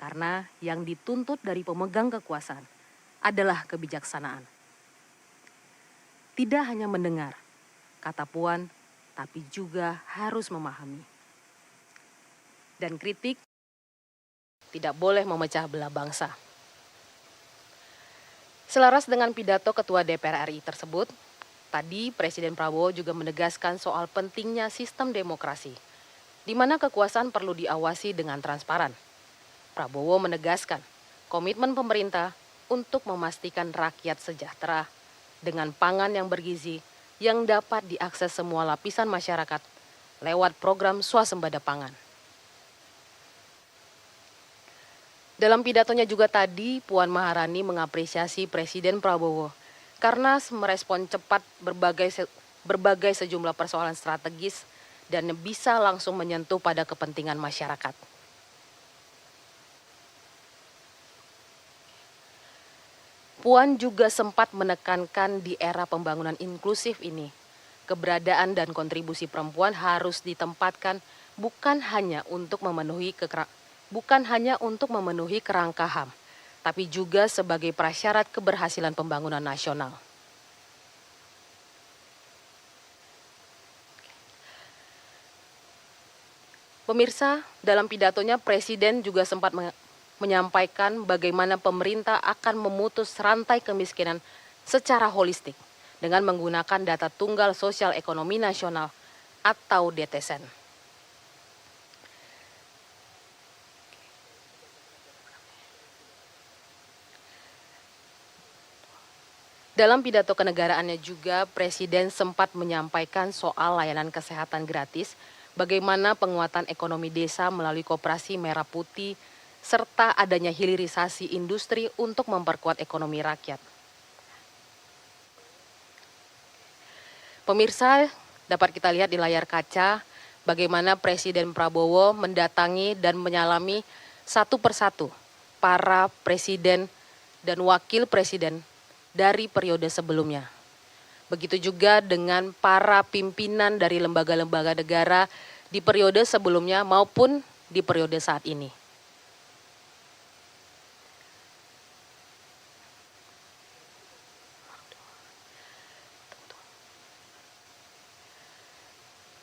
karena yang dituntut dari pemegang kekuasaan adalah kebijaksanaan. Tidak hanya mendengar, kata Puan, tapi juga harus memahami. Dan kritik tidak boleh memecah belah bangsa. Selaras dengan pidato Ketua DPR RI tersebut, tadi Presiden Prabowo juga menegaskan soal pentingnya sistem demokrasi, di mana kekuasaan perlu diawasi dengan transparan. Prabowo menegaskan komitmen pemerintah untuk memastikan rakyat sejahtera dengan pangan yang bergizi yang dapat diakses semua lapisan masyarakat lewat program swasembada pangan. Dalam pidatonya juga tadi, Puan Maharani mengapresiasi Presiden Prabowo karena merespon cepat berbagai sejumlah persoalan strategis dan bisa langsung menyentuh pada kepentingan masyarakat. Puan juga sempat menekankan di era pembangunan inklusif ini, keberadaan dan kontribusi perempuan harus ditempatkan bukan hanya untuk memenuhi kerangka HAM, tapi juga sebagai prasyarat keberhasilan pembangunan nasional. Pemirsa, dalam pidatonya Presiden juga sempat menyampaikan bagaimana pemerintah akan memutus rantai kemiskinan secara holistik dengan menggunakan data tunggal sosial ekonomi nasional atau DTSEN. Dalam pidato kenegaraannya juga, Presiden sempat menyampaikan soal layanan kesehatan gratis, bagaimana penguatan ekonomi desa melalui koperasi merah putih, serta adanya hilirisasi industri untuk memperkuat ekonomi rakyat. Pemirsa, dapat kita lihat di layar kaca bagaimana Presiden Prabowo mendatangi dan menyalami satu persatu para presiden dan wakil presiden dari periode sebelumnya. Begitu juga dengan para pimpinan dari lembaga-lembaga negara di periode sebelumnya maupun di periode saat ini.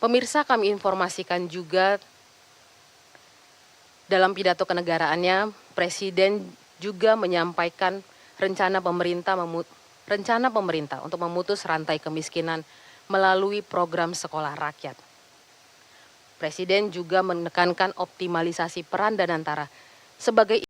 Pemirsa, kami informasikan juga dalam pidato kenegaraannya, Presiden juga menyampaikan rencana pemerintah untuk memutus rantai kemiskinan melalui program sekolah rakyat. Presiden juga menekankan optimalisasi peran Danantara sebagai